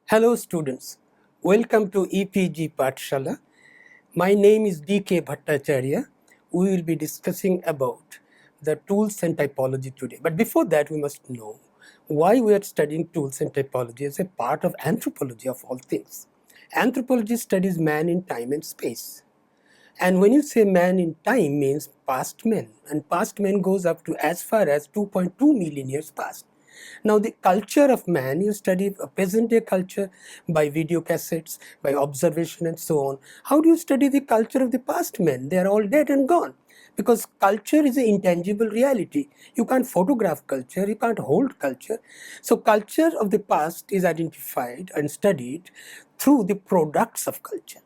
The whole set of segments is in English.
Hello students, welcome to EPG Pathshala. My name is DK Bhattacharya. We will be discussing about the tools and typology today. But before that, we must know why we are studying tools and typology as a part of anthropology of all things. Anthropology studies man in time and space. And when you say man in time means past men, and past men goes up to as far as 2.2 million years past. Now the culture of man, you study a present day culture by video cassettes, by observation and so on. How do you study the culture of the past men? They are all dead and gone. Because culture is an intangible reality. You can't photograph culture, you can't hold culture. So culture of the past is identified and studied through the products of culture.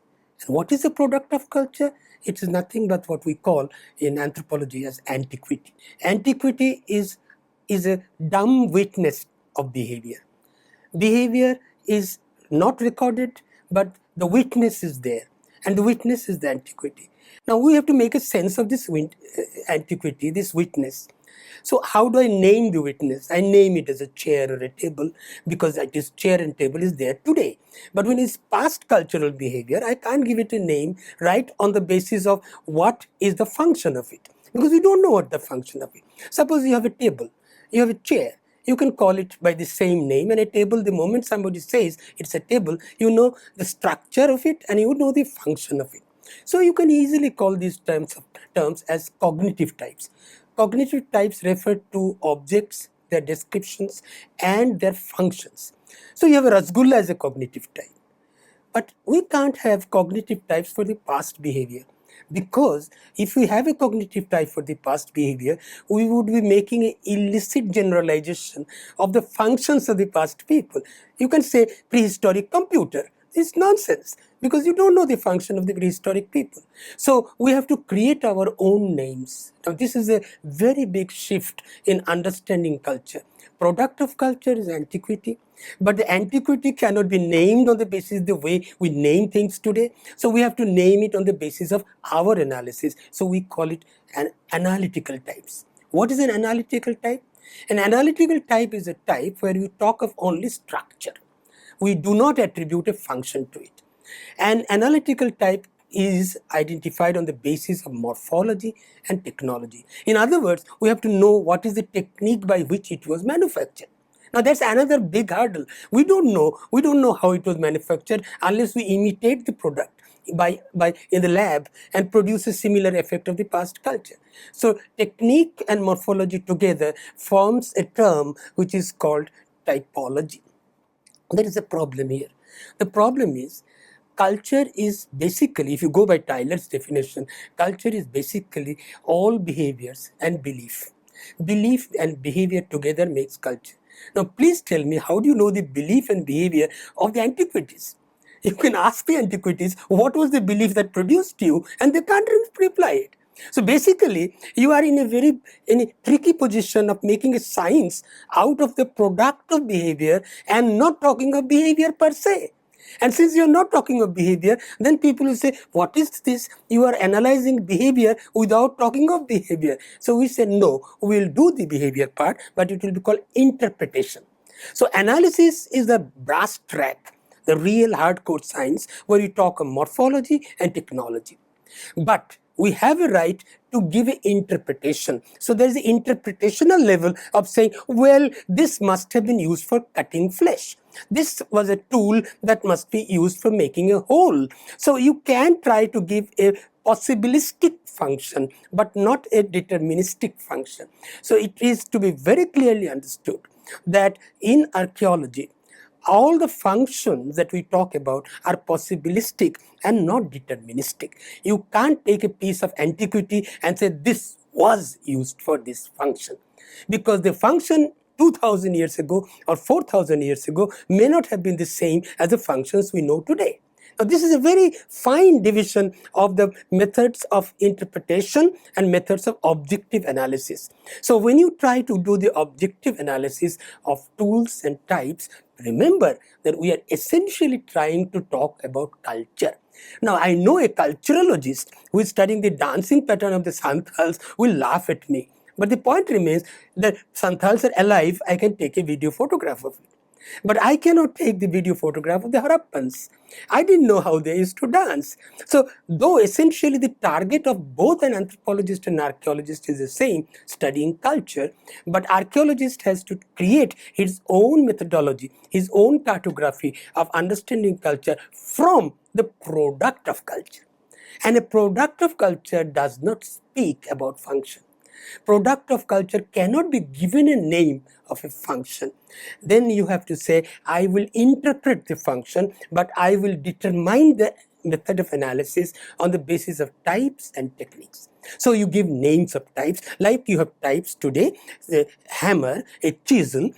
And what is the product of culture? It is nothing but what we call in anthropology as antiquity. Antiquity is a dumb witness of behavior. Behavior is not recorded, but the witness is there. And the witness is the antiquity. Now we have to make a sense of this antiquity, this witness. So how do I name the witness? I name it as a chair or a table because it is chair and table is there today. But when it's past cultural behavior, I can't give it a name right on the basis of what is the function of it. Because we don't know what the function of it. Suppose you have a table, you have a chair. You can call it by the same name, and a table, the moment somebody says it's a table, you know the structure of it and you know the function of it. So you can easily call these terms as cognitive types. Cognitive types refer to objects, their descriptions, and their functions. So you have a Rasgulla as a cognitive type. But we can't have cognitive types for the past behavior. Because if we have a cognitive type for the past behavior, we would be making an illicit generalization of the functions of the past people. You can say prehistoric computer. It's nonsense because you don't know the function of the prehistoric people. So we have to create our own names. Now this is a very big shift in understanding culture. Product of culture is antiquity, but the antiquity cannot be named on the basis of the way we name things today. So we have to name it on the basis of our analysis. So we call it an analytical types. What is an analytical type? An analytical type is a type where you talk of only structure. We do not attribute a function to it. An analytical type is identified on the basis of morphology and technology. In other words, we have to know what is the technique by which it was manufactured. Now that's another big hurdle. We don't know how it was manufactured unless we imitate the product by in the lab and produce a similar effect of the past culture. So technique and morphology together forms a term which is called typology. There is a problem here. The problem is culture is basically, if you go by Tyler's definition, culture is basically all behaviors and belief. Belief and behavior together makes culture. Now please tell me, how do you know the belief and behavior of the antiquities? You can ask the antiquities, what was the belief that produced you, and they can't reply it. So basically, you are in a tricky position of making a science out of the product of behavior and not talking of behavior per se. And since you're not talking of behavior, then people will say, what is this? You are analyzing behavior without talking of behavior. So we say, no, we'll do the behavior part, but it will be called interpretation. So analysis is the brass track, the real hardcore science where you talk of morphology and technology. But we have a right to give an interpretation. So there is an interpretational level of saying, well, this must have been used for cutting flesh. This was a tool that must be used for making a hole. So you can try to give a possibilistic function, but not a deterministic function. So it is to be very clearly understood that in archaeology, all the functions that we talk about are possibilistic and not deterministic. You can't take a piece of antiquity and say this was used for this function, because the function 2000 years ago or 4000 years ago may not have been the same as the functions we know today. Now, this is a very fine division of the methods of interpretation and methods of objective analysis. So when you try to do the objective analysis of tools and types, remember that we are essentially trying to talk about culture. Now, I know a culturologist who is studying the dancing pattern of the Santals will laugh at me. But the point remains that Santals are alive, I can take a video photograph of it. But I cannot take the video photograph of the Harappans. I didn't know how they used to dance. So, though essentially the target of both an anthropologist and archaeologist is the same, studying culture, but archaeologist has to create his own methodology, his own cartography of understanding culture from the product of culture. And a product of culture does not speak about function. Product of culture cannot be given a name of a function. Then you have to say, I will interpret the function, but I will determine the method of analysis on the basis of types and techniques. So you give names of types, like you have types today, the hammer, a chisel,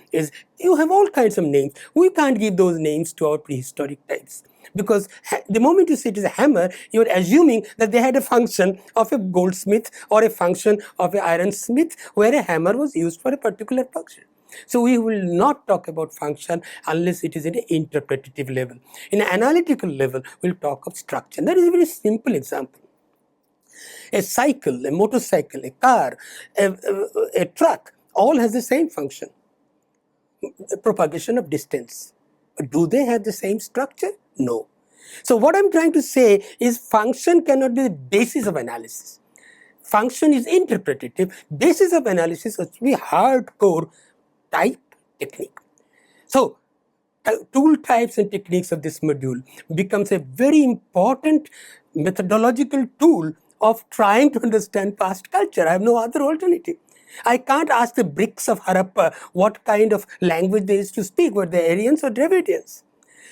you have all kinds of names. We can't give those names to our prehistoric types. Because the moment you say it is a hammer, you're assuming that they had a function of a goldsmith or a function of an ironsmith, where a hammer was used for a particular function. So we will not talk about function unless it is at an interpretative level. In an analytical level, we'll talk of structure. That is a very simple example. A cycle, a motorcycle, a car, a truck, all has the same function, propagation of distance. But do they have the same structure? No. So what I'm trying to say is function cannot be the basis of analysis. Function is interpretative. Basis of analysis has to be hardcore type technique. So tool types and techniques of this module becomes a very important methodological tool of trying to understand past culture. I have no other alternative. I can't ask the bricks of Harappa what kind of language they used to speak, were they Aryans or Dravidians.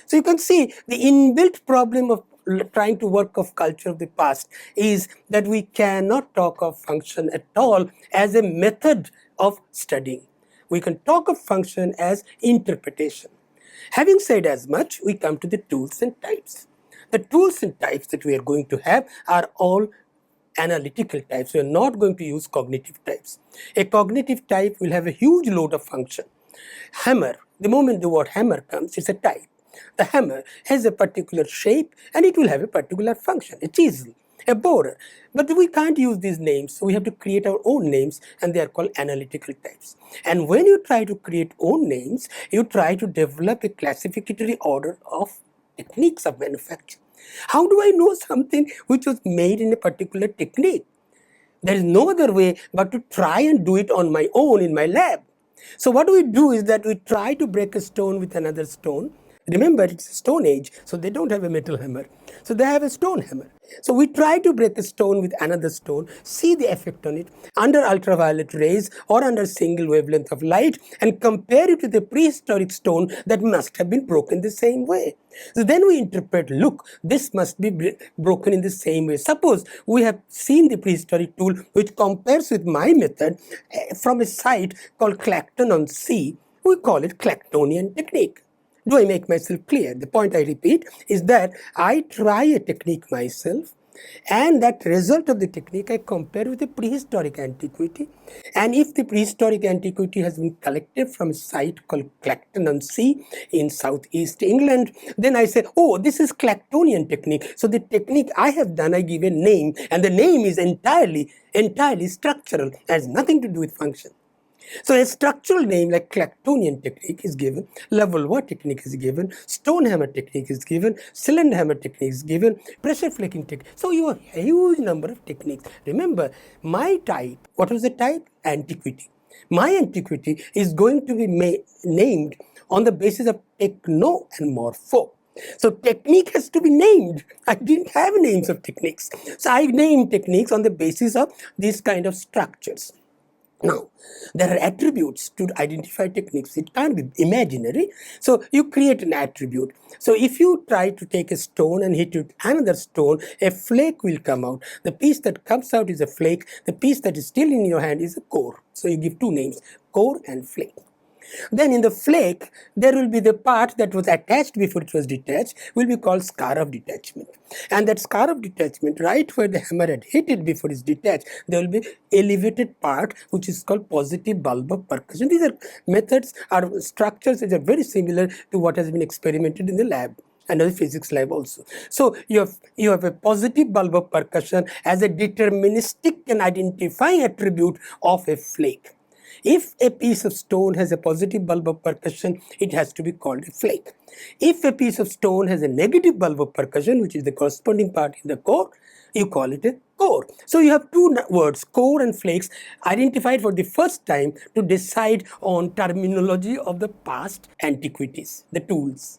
So you can see the inbuilt problem of trying to work of culture of the past is that we cannot talk of function at all as a method of studying. We can talk of function as interpretation. Having said as much, we come to the tools and types. The tools and types that we are going to have are all analytical types. We are not going to use cognitive types. A cognitive type will have a huge load of function. Hammer, the moment the word hammer comes, it's a type. The hammer has a particular shape and it will have a particular function, a chisel, a borer. But we can't use these names, so we have to create our own names, and they are called analytical types. And when you try to create own names, you try to develop a classificatory order of techniques of manufacture. How do I know something which was made in a particular technique? There is no other way but to try and do it on my own in my lab. So what we do is that we try to break a stone with another stone. Remember, it's a Stone Age, so they don't have a metal hammer. So they have a stone hammer. So we try to break a stone with another stone, see the effect on it under ultraviolet rays or under single wavelength of light, and compare it to the prehistoric stone that must have been broken the same way. So then we interpret, look, this must be broken in the same way. Suppose we have seen the prehistoric tool which compares with my method from a site called Clacton on Sea. We call it Clactonian technique. Do I make myself clear? The point I repeat is that I try a technique myself, and that result of the technique I compare with the prehistoric antiquity. And if the prehistoric antiquity has been collected from a site called Clacton on Sea in southeast England, then I say, oh, this is Clactonian technique. So the technique I have done, I give a name, and the name is entirely structural, has nothing to do with function. So a structural name like Clactonian technique is given, Levallois technique is given, stone hammer technique is given, cylinder hammer technique is given, pressure flaking technique. So you have a huge number of techniques. Remember, my type, what was the type? Antiquity. My antiquity is going to be named on the basis of techno and morpho. So technique has to be named. I didn't have names of techniques. So I named techniques on the basis of these kind of structures. Now, there are attributes to identify techniques. It can't be imaginary. So you create an attribute. So if you try to take a stone and hit it with another stone, a flake will come out. The piece that comes out is a flake. The piece that is still in your hand is a core. So you give two names, core and flake. Then in the flake, there will be the part that was attached before it was detached, will be called scar of detachment. And that scar of detachment, right where the hammer had hit it before it's detached, there will be elevated part which is called positive bulb of percussion. These are methods, are structures which are very similar to what has been experimented in the lab and the physics lab also. So you have a positive bulb of percussion as a deterministic and identifying attribute of a flake. If a piece of stone has a positive bulb of percussion, it has to be called a flake. If a piece of stone has a negative bulb of percussion, which is the corresponding part in the core, you call it a core. So you have two words, core and flakes, identified for the first time to decide on terminology of the past antiquities, the tools.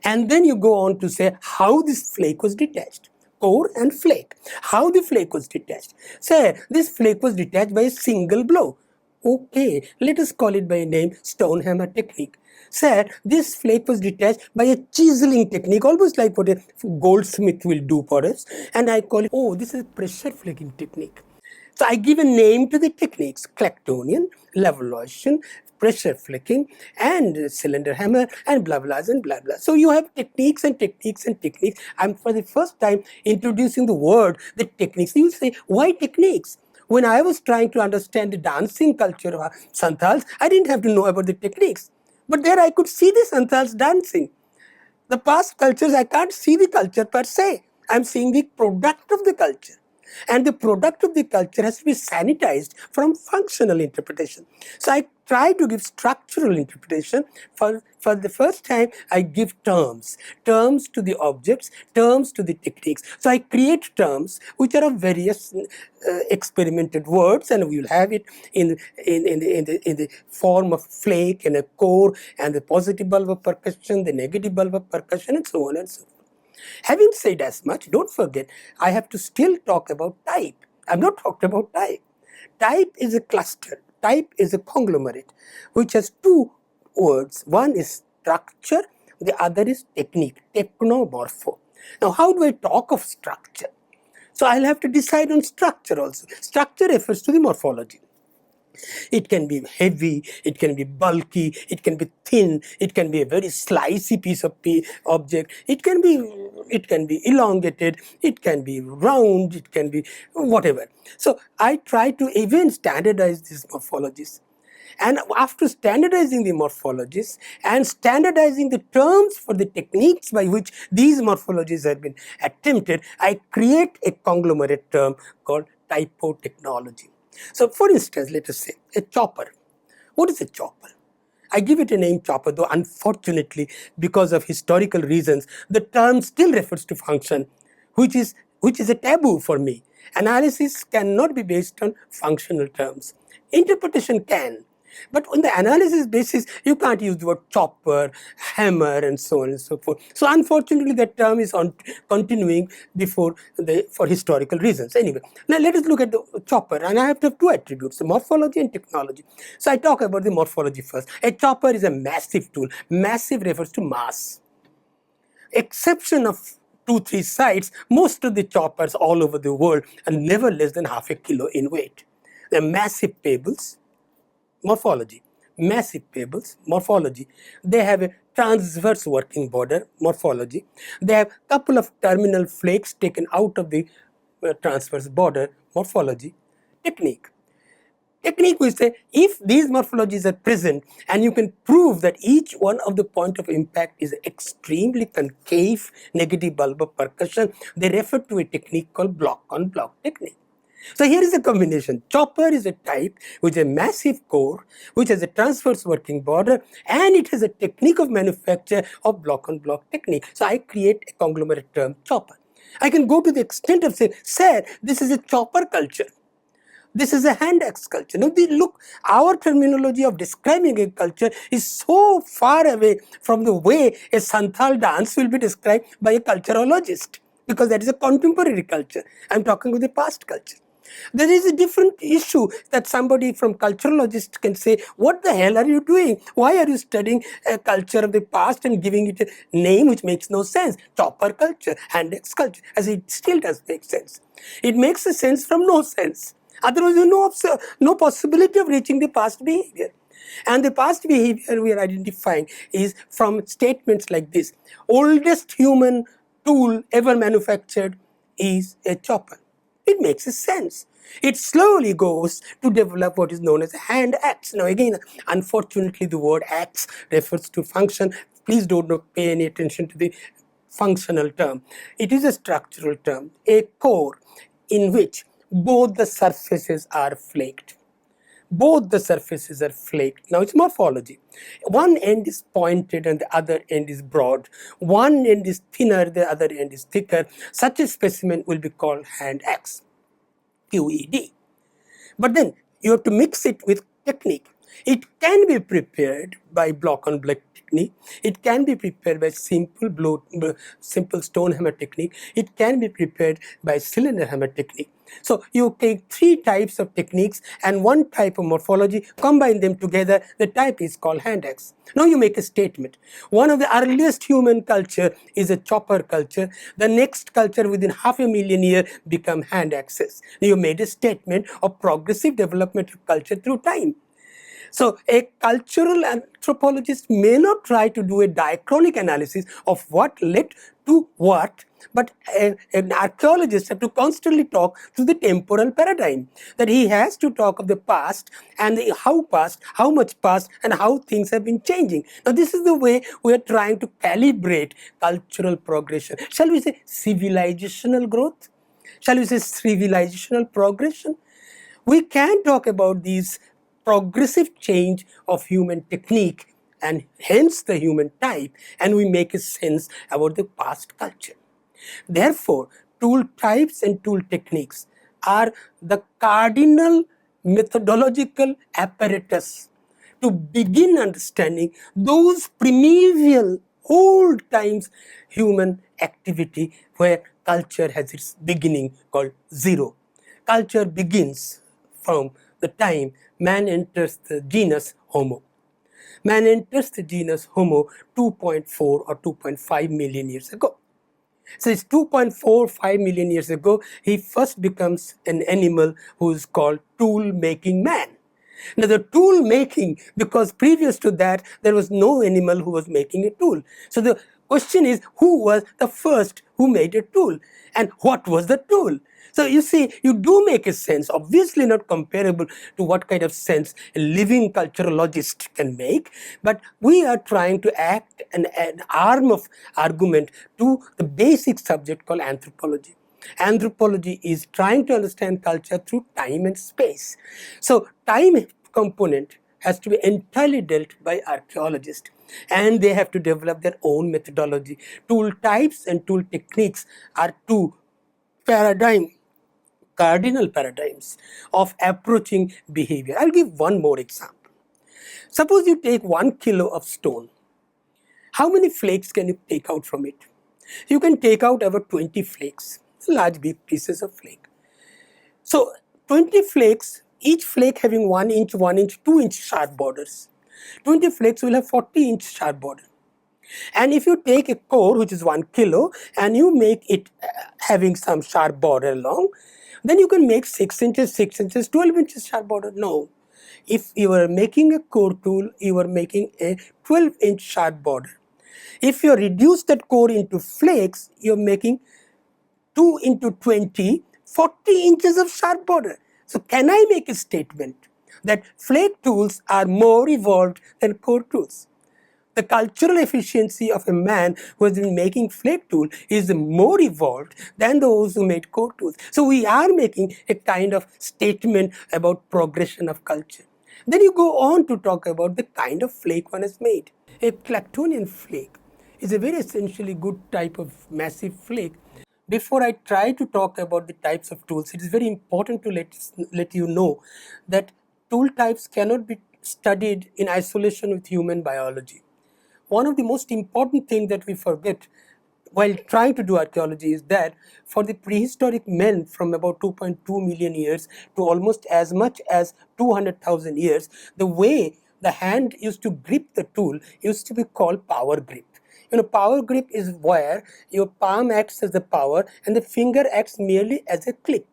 And then you go on to say how this flake was detached. Core and flake. How the flake was detached. Say, this flake was detached by a single blow. Okay, let us call it by a name, stone hammer technique. Sir, this flake was detached by a chiseling technique, almost like what a goldsmith will do for us. And I call it, oh, this is pressure flaking technique. So I give a name to the techniques, Clactonian, Levalloisian, pressure flicking, and cylinder hammer, and blah, blah, and blah, blah. So you have techniques and techniques and techniques. I'm for the first time introducing the word, the techniques. You say, why techniques? When I was trying to understand the dancing culture of Santals, I didn't have to know about the techniques. But there I could see the Santals dancing. The past cultures, I can't see the culture per se. I'm seeing the product of the culture. And the product of the culture has to be sanitized from functional interpretation. So I try to give structural interpretation. For the first time, I give terms to the objects, terms to the techniques. So I create terms which are of various experimented words, and we will have it in the form of flake and a core and the positive bulb of percussion, the negative bulb of percussion, and so on and so forth. Having said as much, don't forget, I have to still talk about type. I've not talked about type. Type is a cluster. Type is a conglomerate, which has two words. One is structure, the other is technique, technomorpho. Now, how do I talk of structure? So I'll have to decide on structure also. Structure refers to the morphology. It can be heavy, it can be bulky, it can be thin, it can be a very slicey piece of object, it can be elongated, it can be round, it can be whatever. So I try to even standardize these morphologies. And after standardizing the morphologies and standardizing the terms for the techniques by which these morphologies have been attempted, I create a conglomerate term called typo-technology. So for instance, let us say a chopper. What is a chopper? I give it a name chopper, though unfortunately, because of historical reasons, the term still refers to function, which is a taboo for me. Analysis cannot be based on functional terms. Interpretation can. But on the analysis basis, you can't use the word chopper, hammer, and so on and so forth. So unfortunately, that term is continuing for historical reasons. Anyway, now let us look at the chopper. And I have to have two attributes, the morphology and technology. So I talk about the morphology first. A chopper is a massive tool. Massive refers to mass. Exception of 2-3 sites, most of the choppers all over the world are never less than half a kilo in weight. They're massive pebbles. Morphology. Massive pebbles, morphology. They have a transverse working border, morphology. They have a couple of terminal flakes taken out of the transverse border, morphology. Technique. Technique, we say, if these morphologies are present and you can prove that each one of the point of impact is extremely concave negative bulb of percussion, they refer to a technique called block-on-block technique. So here is a combination. Chopper is a type with a massive core, which has a transverse working border, and it has a technique of manufacture of block-on-block technique. So I create a conglomerate term, chopper. I can go to the extent of saying, sir, this is a chopper culture. This is a hand axe culture. Now, look, our terminology of describing a culture is so far away from the way a Santhal dance will be described by a culturologist, because that is a contemporary culture. I'm talking about the past culture. There is a different issue that somebody from culturologist can say, what the hell are you doing? Why are you studying a culture of the past and giving it a name which makes no sense? Chopper culture, hand axe culture, as it still does make sense. It makes a sense from no sense. Otherwise, no possibility of reaching the past behavior. And the past behavior we are identifying is from statements like this. Oldest human tool ever manufactured is a chopper. It makes a sense. It slowly goes to develop what is known as a hand axe. Now again, unfortunately, the word axe refers to function. Please don't pay any attention to the functional term. It is a structural term, a core in which both the surfaces are flaked. Both the surfaces are flaked. Now it's morphology. One end is pointed and the other end is broad. One end is thinner, the other end is thicker. Such a specimen will be called hand axe, QED. But then you have to mix it with technique. It can be prepared by block on block technique. It can be prepared by simple stone hammer technique. It can be prepared by cylinder hammer technique. So you take three types of techniques and one type of morphology, combine them together, the type is called hand axe. Now you make a statement. One of the earliest human culture is a chopper culture. The next culture within 500,000 years become hand axes. You made a statement of progressive development of culture through time. So a cultural anthropologist may not try to do a diachronic analysis of what led to what, but an archaeologist has to constantly talk to the temporal paradigm, that he has to talk of the past and how past, how much past, and how things have been changing. Now this is the way we are trying to calibrate cultural progression. Shall we say civilizational growth? Shall we say civilizational progression? We can talk about these progressive change of human technique and hence the human type, and we make a sense about the past culture. Therefore, tool types and tool techniques are the cardinal methodological apparatus to begin understanding those primeval old times human activity where culture has its beginning called zero. Culture begins from the time man enters the genus Homo. Man enters the genus Homo 2.4 or 2.5 million years ago. So it's 2.45 million years ago, he first becomes an animal who is called tool-making man. Now the tool making, because previous to that, there was no animal who was making a tool. So the question is, who was the first who made a tool? And what was the tool? So you see, you do make a sense, obviously not comparable to what kind of sense a living culturologist can make, but we are trying to act an arm of argument to the basic subject called anthropology. Anthropology is trying to understand culture through time and space. So time component has to be entirely dealt by archaeologists, and they have to develop their own methodology. Tool types and tool techniques are two cardinal paradigms of approaching behavior. I'll give one more example. Suppose you take 1 kilo of stone. How many flakes can you take out from it? You can take out about 20 flakes, large big pieces of flake. So 20 flakes, each flake having 1 inch, 1 inch, 2 inch sharp borders. 20 flakes will have 40-inch sharp border. And if you take a core which is 1 kilo and you make it having some sharp border along, then you can make 6 inches, 6 inches, 12 inches sharp border. No. If you are making a core tool, you are making a 12-inch sharp border. If you reduce that core into flakes, you are making 2 into 20, 40 inches of sharp border. So can I make a statement that flake tools are more evolved than core tools? The cultural efficiency of a man who has been making flake tool is more evolved than those who made core tools. So we are making a kind of statement about progression of culture. Then you go on to talk about the kind of flake one has made. A Clactonian flake is a very essentially good type of massive flake. Before I try to talk about the types of tools, it is very important to let you know that tool types cannot be studied in isolation with human biology. One of the most important things that we forget while trying to do archaeology is that for the prehistoric men from about 2.2 million years to almost as much as 200,000 years, the way the hand used to grip the tool used to be called power grip. Power grip is where your palm acts as the power and the finger acts merely as a clip.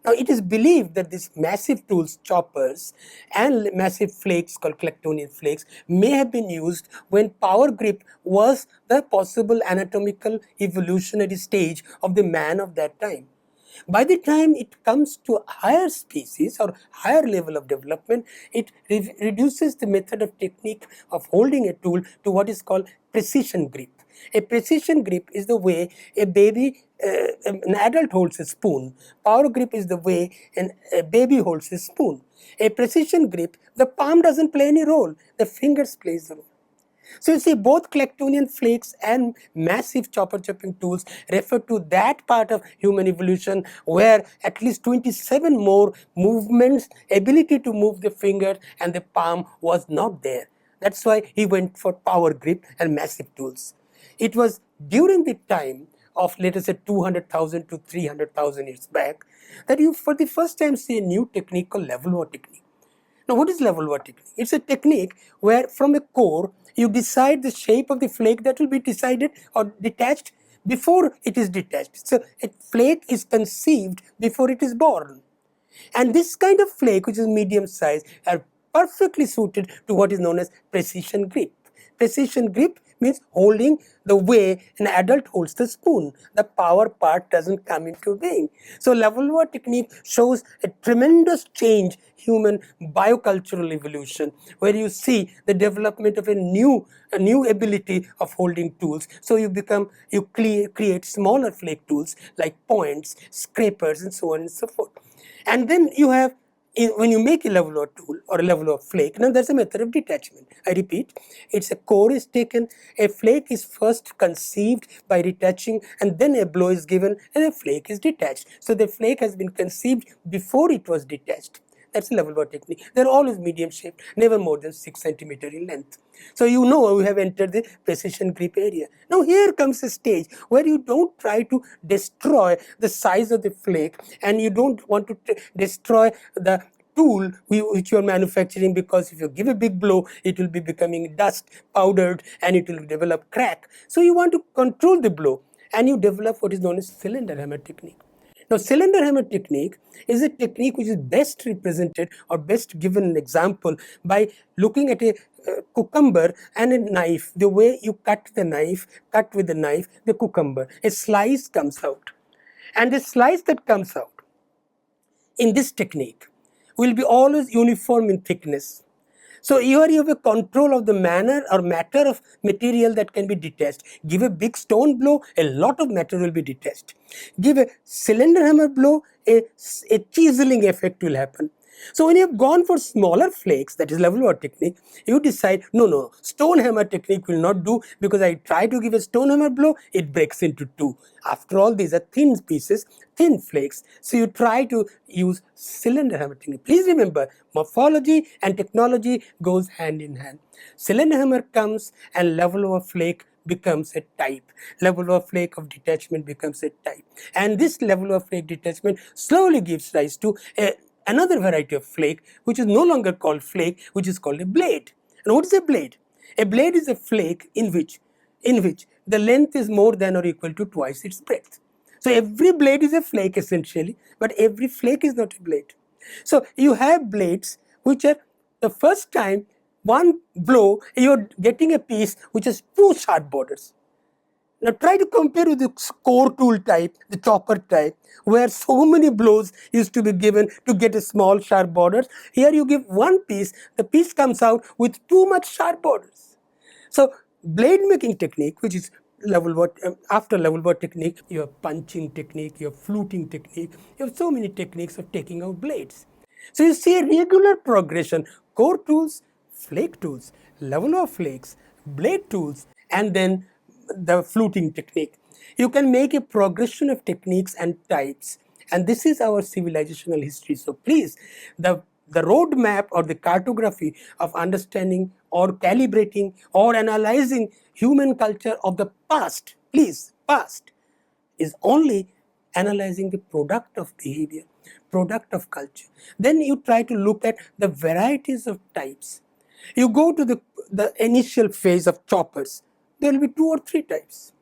Now, it is believed that these massive tools, choppers, and massive flakes called Clactonian flakes may have been used when power grip was the possible anatomical evolutionary stage of the man of that time. By the time it comes to higher species or higher level of development, it reduces the method of technique of holding a tool to what is called precision grip. A precision grip is the way an adult holds a spoon. Power grip is the way a baby holds a spoon. A precision grip, the palm doesn't play any role, the fingers plays the role. So you see, both Clactonian flakes and massive chopper chopping tools refer to that part of human evolution where at least 27 more movements, ability to move the finger and the palm was not there. That's why he went for power grip and massive tools. It was during the time of, let us say, 200,000 to 300,000 years back that you for the first time see a new technique called Levallois technique. Now, what is Levallois technique? It's a technique where from a core, you decide the shape of the flake that will be decided or detached before it is detached. So, a flake is conceived before it is born. And this kind of flake, which is medium size, are perfectly suited to what is known as precision grip. Precision grip means holding the way an adult holds the spoon. The power part doesn't come into being. So Levallois technique shows a tremendous change human biocultural evolution, where you see the development of a new ability of holding tools. So you create smaller flake tools like points, scrapers, and so on and so forth. And then you have, when you make a Levallois tool or a Levallois flake, now there's a method of detachment. I repeat, it's a core is taken, a flake is first conceived by detaching, and then a blow is given and a flake is detached. So the flake has been conceived before it was detached. That's a Levallois technique. They're always medium shaped, never more than 6 centimeters in length. So you know we have entered the precision grip area. Now here comes a stage where you don't try to destroy the size of the flake, and you don't want to destroy the tool which you are manufacturing, because if you give a big blow, it will be becoming dust, powdered, and it will develop crack. So you want to control the blow, and you develop what is known as cylinder hammer technique. Now, cylinder hammer technique is a technique which is best represented or best given an example by looking at a cucumber and a knife. The way you cut with the knife, the cucumber, a slice comes out. And the slice that comes out in this technique will be always uniform in thickness. So here you have a control of the manner or matter of material that can be detached. Give a big stone blow, a lot of matter will be detached. Give a cylinder hammer blow, a chiseling effect will happen. So when you have gone for smaller flakes, that is Levallois technique, you decide, no, stone hammer technique will not do, because I try to give a stone hammer blow, it breaks into two. After all, these are thin pieces, thin flakes. So you try to use cylinder hammer technique. Please remember, morphology and technology goes hand in hand. Cylinder hammer comes and Levallois flake becomes a type. Levallois flake of detachment becomes a type. And this Levallois flake detachment slowly gives rise to another variety of flake, which is no longer called flake, which is called a blade. And what is a blade? A blade is a flake in which the length is more than or equal to twice its breadth. So every blade is a flake essentially, but every flake is not a blade. So you have blades which are, the first time one blow, you're getting a piece which has two sharp borders. Now try to compare with the core tool type, the chopper type, where so many blows used to be given to get a small sharp borders. Here you give one piece, the piece comes out with too much sharp borders. So blade making technique, which is after Levallois technique, you have punching technique, you have fluting technique, you have so many techniques of taking out blades. So you see a regular progression: core tools, flake tools, Levallois flakes, blade tools, and then the fluting technique. You can make a progression of techniques and types, and this is our civilizational history. So please, the roadmap or the cartography of understanding or calibrating or analyzing human culture of the past, please, past, is only analyzing the product of behavior, product of culture. Then you try to look at the varieties of types. You go to the initial phase of choppers, there will be 2 or 3 types.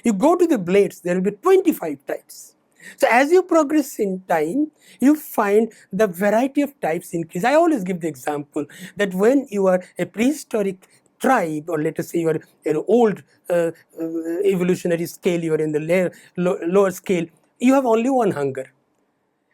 You go to the blades, there will be 25 types. So as you progress in time, you find the variety of types increase. I always give the example that when you are a prehistoric tribe, or let us say you are an old evolutionary scale, you are in the lower scale, you have only one hunger.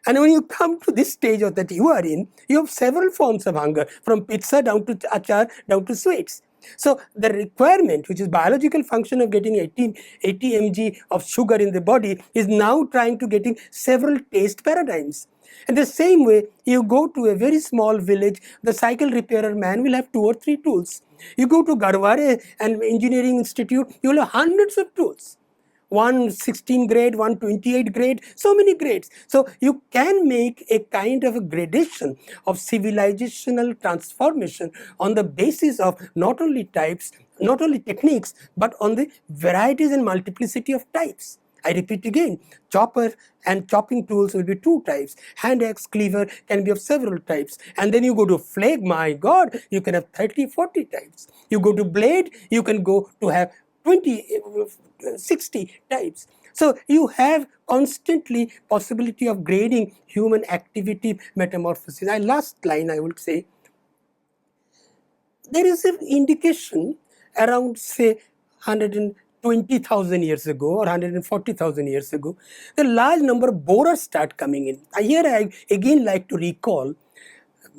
And when you come to this stage that you are in, you have several forms of hunger, from pizza down to achar, down to sweets. So the requirement, which is biological function of getting 80 mg of sugar in the body, is now trying to getting several taste paradigms. In the same way, you go to a very small village, the cycle repairer man will have 2 or 3 tools. You go to Garware and Engineering Institute, you will have hundreds of tools. 116 grade, 128 grade, so many grades. So you can make a kind of a gradation of civilizational transformation on the basis of not only types, not only techniques, but on the varieties and multiplicity of types. I repeat again, chopper and chopping tools will be 2 types. Hand axe, cleaver can be of several types. And then you go to flake, my God, you can have 30, 40 types. You go to blade, you can go to have 20, 60 types. So you have constantly possibility of grading human activity metamorphosis. And last line I would say, there is an indication around say 120,000 years ago or 140,000 years ago, the large number of borers start coming in. Here I again like to recall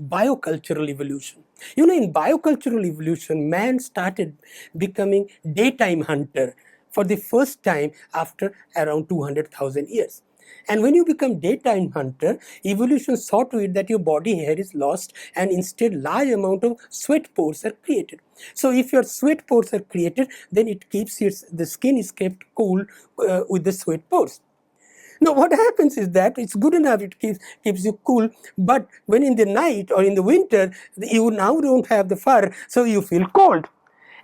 biocultural evolution. You know, in biocultural evolution, man started becoming daytime hunter for the first time after around 200,000 years. And when you become daytime hunter, evolution saw to it that your body hair is lost and instead large amount of sweat pores are created. So if your sweat pores are created, then it keeps the skin is kept cool with the sweat pores. Now what happens is that it's good enough, it keeps you cool, but when in the night or in the winter, you now don't have the fur, so you feel cold.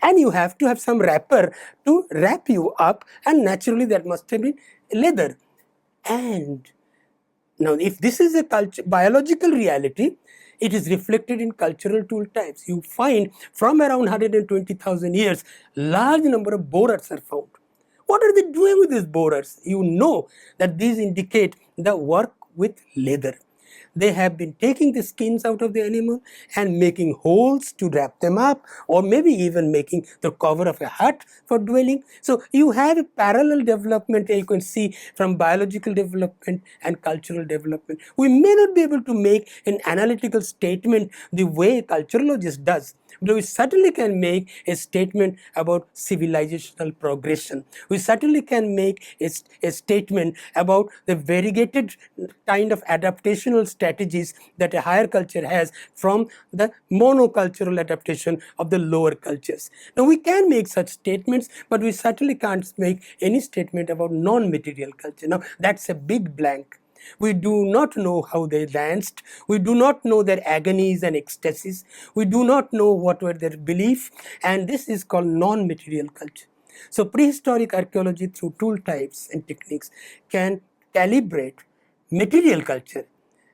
And you have to have some wrapper to wrap you up, and naturally that must have been leather. And now if this is a biological reality, it is reflected in cultural tool types. You find from around 120,000 years, large number of borers are found. What are they doing with these borers? You know that these indicate the work with leather. They have been taking the skins out of the animal and making holes to wrap them up, or maybe even making the cover of a hut for dwelling. So you have a parallel development you can see from biological development and cultural development. We may not be able to make an analytical statement the way a culturologist does, but we certainly can make a statement about civilizational progression. We certainly can make a statement about the variegated kind of adaptational strategies that a higher culture has from the monocultural adaptation of the lower cultures. Now we can make such statements, but we certainly can't make any statement about non-material culture. Now that's a big blank. We do not know how they danced. We do not know their agonies and ecstasies. We do not know what were their beliefs, and this is called non-material culture. So prehistoric archaeology through tool types and techniques can calibrate material culture,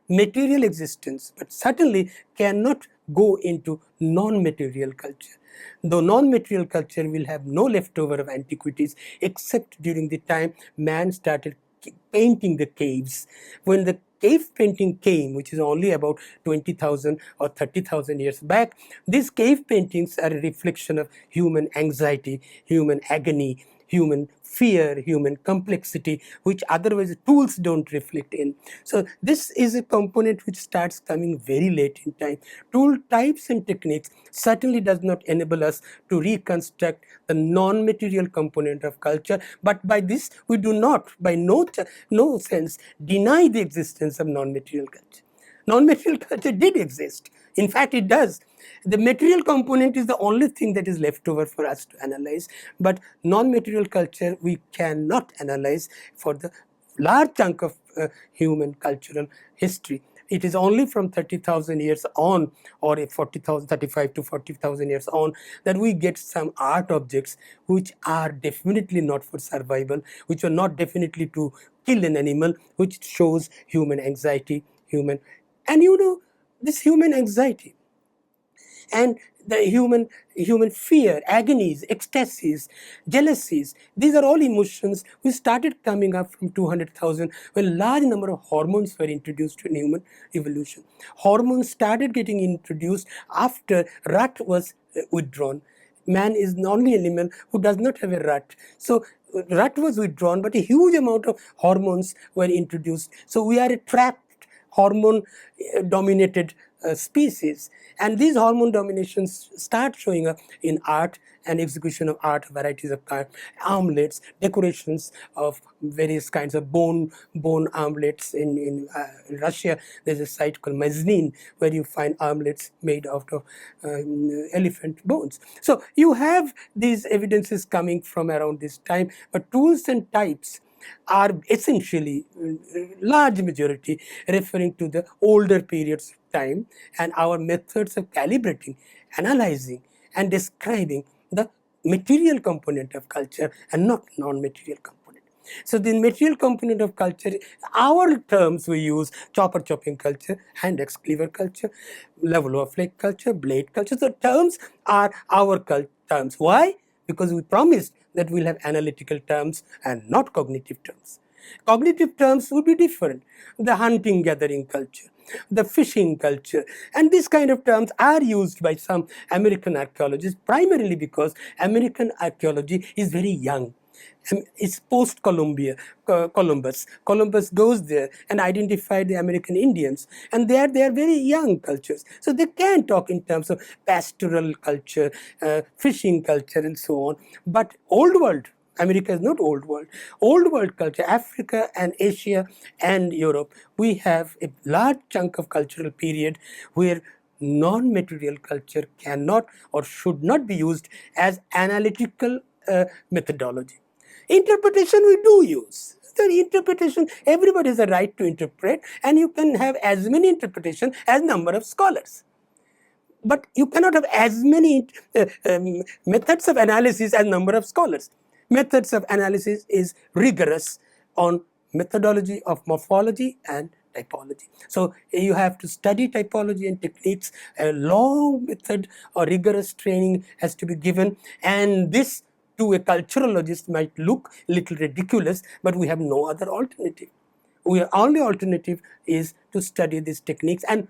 material existence, but certainly cannot go into non-material culture. Though non-material culture will have no leftover of antiquities except during the time man started painting the caves. When the cave painting came, which is only about 20,000 or 30,000 years back, these cave paintings are a reflection of human anxiety, human agony, human fear, human complexity, which otherwise tools don't reflect in. So this is a component which starts coming very late in time. Tool types and techniques certainly does not enable us to reconstruct the non-material component of culture, but by this we do not, by no sense, deny the existence of non-material culture. Non-material culture did exist. In fact, it does. The material component is the only thing that is left over for us to analyze, but non-material culture we cannot analyze for the large chunk of human cultural history. It is only from 30,000 years on, or 35 to 40,000 years on, that we get some art objects which are definitely not for survival, which are not definitely to kill an animal, which shows human anxiety, and you know, this human anxiety and the human fear, agonies, ecstasies, jealousies, these are all emotions which started coming up from 200,000 when large number of hormones were introduced in human evolution. Hormones started getting introduced after rut was withdrawn. Man is the only animal who does not have a rut. So rut was withdrawn, but a huge amount of hormones were introduced. So we are a trapped hormone dominated species. And these hormone dominations start showing up in art and execution of art, varieties of art, armlets, decorations of various kinds of bone armlets. In Russia, there's a site called Maznin where you find armlets made out of elephant bones. So you have these evidences coming from around this time, but tools and types are essentially, large majority, referring to the older periods of time and our methods of calibrating, analyzing and describing the material component of culture and not non-material component. So the material component of culture, our terms we use: chopper chopping culture, hand axe cleaver culture, Levallois flake culture, blade culture. So terms are our terms. Why? Because we promised that we'll have analytical terms and not cognitive terms. Cognitive terms would be different. The hunting gathering culture, the fishing culture, and these kind of terms are used by some American archaeologists primarily because American archaeology is very young. It's post-Columbia, Columbus. Columbus goes there and identified the American Indians, and they are very young cultures. So they can talk in terms of pastoral culture, fishing culture, and so on. But old world, America is not old world. Old world culture, Africa and Asia and Europe, we have a large chunk of cultural period where non-material culture cannot or should not be used as analytical methodology. Interpretation we do use. So interpretation, everybody has a right to interpret, and you can have as many interpretations as number of scholars. But you cannot have as many methods of analysis as number of scholars. Methods of analysis is rigorous on methodology of morphology and typology. So you have to study typology and techniques. A long method or rigorous training has to be given, and this to a culturologist might look a little ridiculous, but we have no other alternative. Our only alternative is to study these techniques and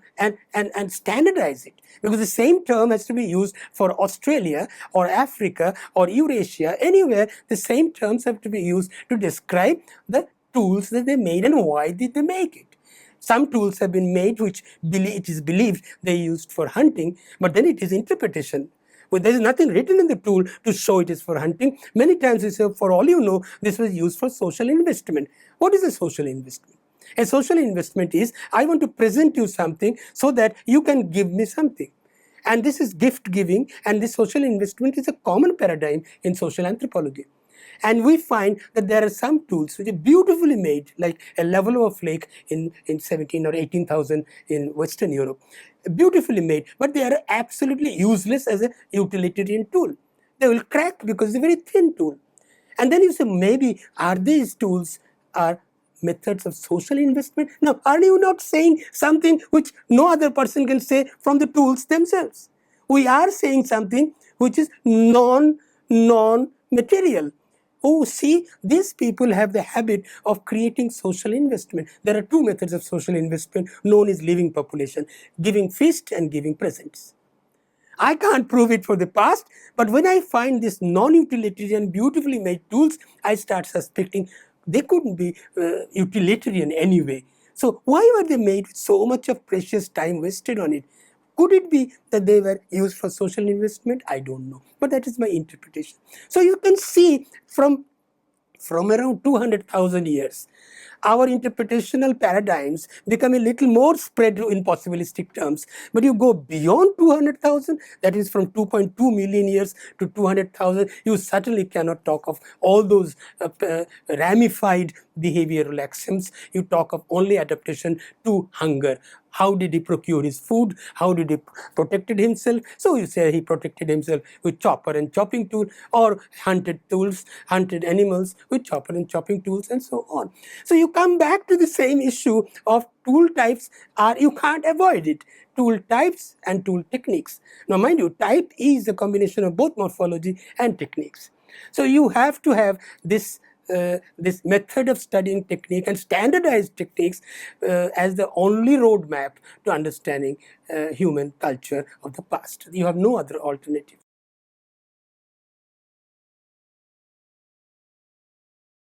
standardize it, because the same term has to be used for Australia or Africa or Eurasia. Anywhere, the same terms have to be used to describe the tools that they made and why did they make it. Some tools have been made which it is believed they used for hunting, but then it is interpretation. Well, there is nothing written in the tool to show it is for hunting. Many times we say, for all you know, this was used for social investment. What is a social investment? A social investment is, I want to present you something so that you can give me something. And this is gift giving, and this social investment is a common paradigm in social anthropology. And we find that there are some tools which are beautifully made, like a Levallois flake in 17 or 18,000 in Western Europe. Beautifully made, but they are absolutely useless as a utilitarian tool. They will crack because it's a very thin tool. And then you say, maybe are these tools are methods of social investment? Now, are you not saying something which no other person can say from the tools themselves? We are saying something which is non-material. Oh, see, these people have the habit of creating social investment. There are two methods of social investment known as living population: giving feast and giving presents. I can't prove it for the past, but when I find these non-utilitarian, beautifully made tools, I start suspecting they couldn't be utilitarian anyway. So why were they made with so much of precious time wasted on it? Could it be that they were used for social investment? I don't know, but that is my interpretation. So you can see from around 200,000 years, our interpretational paradigms become a little more spread in possibilistic terms. But you go beyond 200,000, that is from 2.2 million years to 200,000, you certainly cannot talk of all those ramified behavioral axioms. You talk of only adaptation to hunger. How did he procure his food? How did he protected himself? So you say he protected himself with chopper and chopping tool, or hunted animals with chopper and chopping tools, and so on. So you come back to the same issue of tool types. You can't avoid it. Tool types and tool techniques. Now mind you, type is a combination of both morphology and techniques. So you have to have this method of studying technique and standardized techniques as the only roadmap to understanding human culture of the past. You have no other alternative.